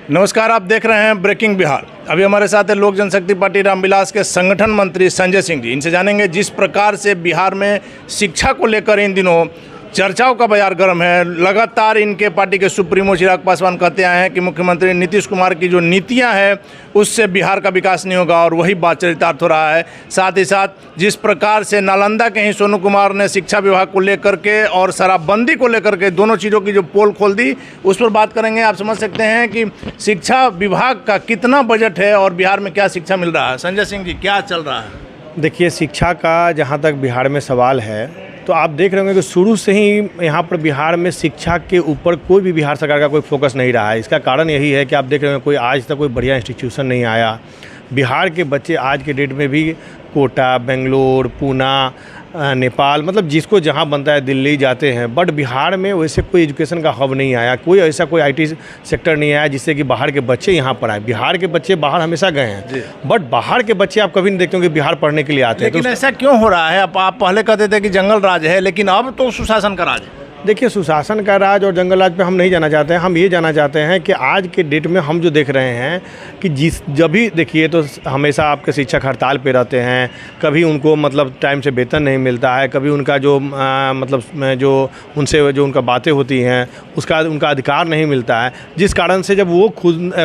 नमस्कार, आप देख रहे हैं ब्रेकिंग बिहार। अभी हमारे साथ है लोक जनशक्ति पार्टी रामविलास के संगठन मंत्री संजय सिंह जी। इनसे जानेंगे जिस प्रकार से बिहार में शिक्षा को लेकर इन दिनों चर्चाओं का बाजार गर्म है। लगातार इनके पार्टी के सुप्रीमो चिराग पासवान कहते आए हैं कि मुख्यमंत्री नीतीश कुमार की जो नीतियां हैं उससे बिहार का विकास नहीं होगा, और वही बात चरितार्थ हो रहा है। साथ ही साथ जिस प्रकार से नालंदा के ही सोनू कुमार ने शिक्षा विभाग को लेकर के और शराबबंदी को लेकर के दोनों चीज़ों की जो पोल खोल दी, उस पर बात करेंगे। आप समझ सकते हैं कि शिक्षा विभाग का कितना बजट है और बिहार में क्या शिक्षा मिल रहा है। संजय सिंह जी, क्या चल रहा है? देखिए, शिक्षा का जहाँ तक बिहार में सवाल है तो आप देख रहे होंगे कि शुरू से ही यहाँ पर बिहार में शिक्षा के ऊपर कोई भी बिहार सरकार का कोई फोकस नहीं रहा है। इसका कारण यही है कि आप देख रहे होंगे कोई आज तक कोई बढ़िया इंस्टीट्यूशन नहीं आया। बिहार के बच्चे आज के डेट में भी कोटा, बेंगलोर, पूना, नेपाल, मतलब जिसको जहाँ बनता है दिल्ली जाते हैं, बट बिहार में वैसे कोई एजुकेशन का हब नहीं आया। कोई ऐसा कोई आईटी सेक्टर नहीं आया जिससे कि बाहर के बच्चे यहाँ पर आए। बिहार के बच्चे बाहर हमेशा गए हैं, बट बाहर के बच्चे आप कभी नहीं देखते होंगे बिहार पढ़ने के लिए आते हैं। लेकिन ऐसा क्यों हो रहा है? आप पहले कहते थे कि जंगल राज है, लेकिन अब तो सुशासन का राज है। देखिए, सुशासन का राज और जंगल राज पे हम नहीं जाना चाहते हैं। हम ये जाना चाहते हैं कि आज के डेट में हम जो देख रहे हैं कि जब भी देखिए तो हमेशा आपके शिक्षक हड़ताल पे रहते हैं। कभी उनको मतलब टाइम से वेतन नहीं मिलता है, कभी उनका जो जो उनसे जो उनका बातें होती हैं उसका उनका अधिकार नहीं मिलता है, जिस कारण से जब वो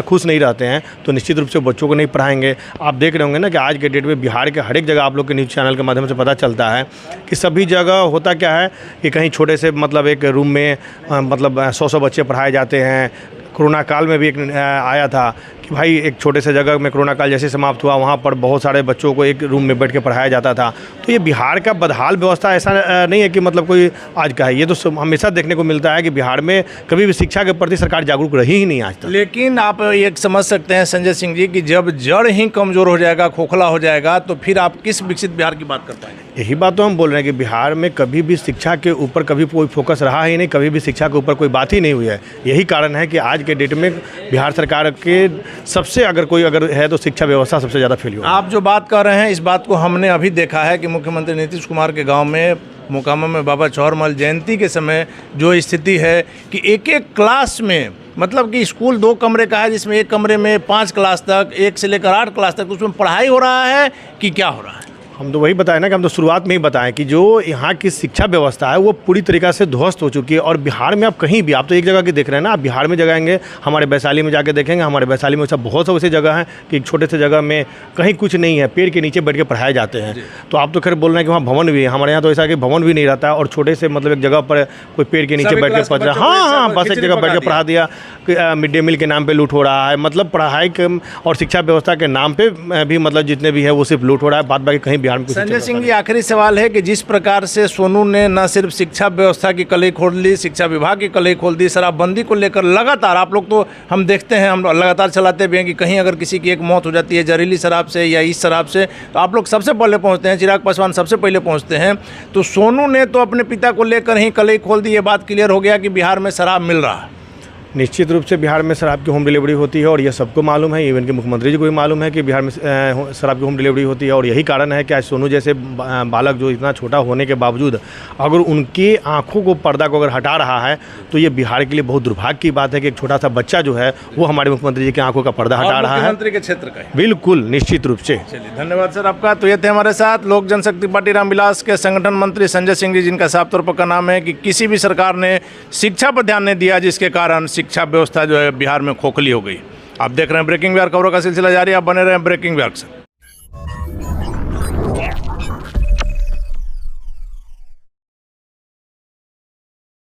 खुश नहीं रहते हैं तो निश्चित रूप से बच्चों को नहीं पढ़ाएंगे। आप देख रहे होंगे ना कि आज के डेट में बिहार के हर एक जगह आप लोग के न्यूज़ चैनल के माध्यम से पता चलता है कि सभी जगह होता क्या है कि कहीं छोटे से मतलब एक रूम में मतलब 100 बच्चे पढ़ाए जाते हैं। कोरोना काल में भी एक आया था कि भाई एक छोटे से जगह में कोरोना काल जैसे समाप्त हुआ वहाँ पर बहुत सारे बच्चों को एक रूम में बैठ के पढ़ाया जाता था। तो ये बिहार का बदहाल व्यवस्था ऐसा नहीं है कि मतलब कोई आज का है। ये तो हमेशा देखने को मिलता है कि बिहार में कभी भी शिक्षा के प्रति सरकार जागरूक रही ही नहीं आज तक। लेकिन आप ये समझ सकते हैं संजय सिंह जी कि जब जड़ ही कमज़ोर हो जाएगा, खोखला हो जाएगा, तो फिर आप किस विकसित बिहार की बात कर पाएंगे? यही बात तो हम बोल रहे हैं कि बिहार में कभी भी शिक्षा के ऊपर कभी कोई फोकस रहा ही नहीं, कभी भी शिक्षा के ऊपर कोई बात ही नहीं हुई है। यही कारण है कि आज के डेट में बिहार सरकार के सबसे अगर है तो शिक्षा व्यवस्था सबसे ज़्यादा फेल हुआ। आप जो बात कर रहे हैं इस बात को हमने अभी देखा है कि मुख्यमंत्री नीतीश कुमार के गांव में मोकामा में बाबा चौरमल जयंती के समय जो स्थिति है कि एक एक क्लास में, मतलब कि स्कूल 2 कमरे का है जिसमें एक कमरे में 5 क्लास तक, 1 से लेकर 8 क्लास तक उसमें पढ़ाई हो रहा है कि क्या हो रहा है? हम तो वही बताए ना कि हम तो शुरुआत में ही बताएं कि जो यहाँ की शिक्षा व्यवस्था है वो पूरी तरीक़ा से ध्वस्त हो चुकी है। और बिहार में आप कहीं भी, आप तो एक जगह की देख रहे हैं ना, आप बिहार में जाएंगे, हमारे वैशाली में जाके देखेंगे, हमारे वैशाली में ऐसा बहुत सी जगह है कि एक छोटे से जगह में कहीं कुछ नहीं है, पेड़ के नीचे बैठ के पढ़ाए जाते हैं। तो आप तो खैर बोल रहे हैं कि वहाँ भवन भी है, हमारे यहाँ तो ऐसा कि भवन भी नहीं रहता है और छोटे से मतलब एक जगह पर कोई पेड़ के नीचे बैठ के पढ़ रहा है। हाँ, बस एक जगह बैठ के पढ़ा दिया। मिड डे मील के नाम पर लूट हो रहा है। मतलब पढ़ाई के और शिक्षा व्यवस्था के नाम पर भी मतलब जितने भी है वो सिर्फ लूट हो रहा है, बात बाकी कहीं बिहार में। संजय सिंह, आखिरी सवाल है कि जिस प्रकार से सोनू ने न सिर्फ शिक्षा व्यवस्था की कलई खोल ली, शिक्षा विभाग की कलई खोल दी, शराबबंदी को लेकर लगातार आप लोग तो हम देखते हैं, हम लगातार चलाते भी हैं कि कहीं अगर किसी की एक मौत हो जाती है जहरीली शराब से या इस शराब से, तो आप लोग सबसे पहले पहुंचते हैं, चिराग पासवान सबसे पहले पहुंचते हैं। तो सोनू ने तो अपने पिता को लेकर ही कलई खोल दी। ये बात क्लियर हो गया कि बिहार में शराब मिल रहा है। निश्चित रूप से बिहार में शराब की होम डिलीवरी होती है और यह सबको मालूम है, इवन कि मुख्यमंत्री जी को भी मालूम है कि बिहार में शराब की होम डिलीवरी होती है। और यही कारण है कि आज सोनू जैसे बालक जो इतना छोटा होने के बावजूद अगर उनकी आंखों को पर्दा को अगर हटा रहा है तो ये बिहार के लिए बहुत दुर्भाग्य की बात है कि एक छोटा सा बच्चा जो है वो हमारे मुख्यमंत्री जी की आंखों का पर्दा हटा रहा है। मुख्यमंत्री के क्षेत्र का बिल्कुल, निश्चित रूप से। चलिए, धन्यवाद सर आपका। तो ये थे हमारे साथ लोक जनशक्ति पार्टी रामविलास के संगठन मंत्री संजय सिंह जी, जिनका साफ तौर पर का नाम है कि किसी भी सरकार ने शिक्षा पर ध्यान नहीं दिया, जिसके कारण शिक्षा व्यवस्था जो है बिहार में खोखली हो गई। आप देख रहे हैं ब्रेकिंग बिहार, खबरों का सिलसिला जारी। आप बने रहे ब्रेकिंग बिहार से।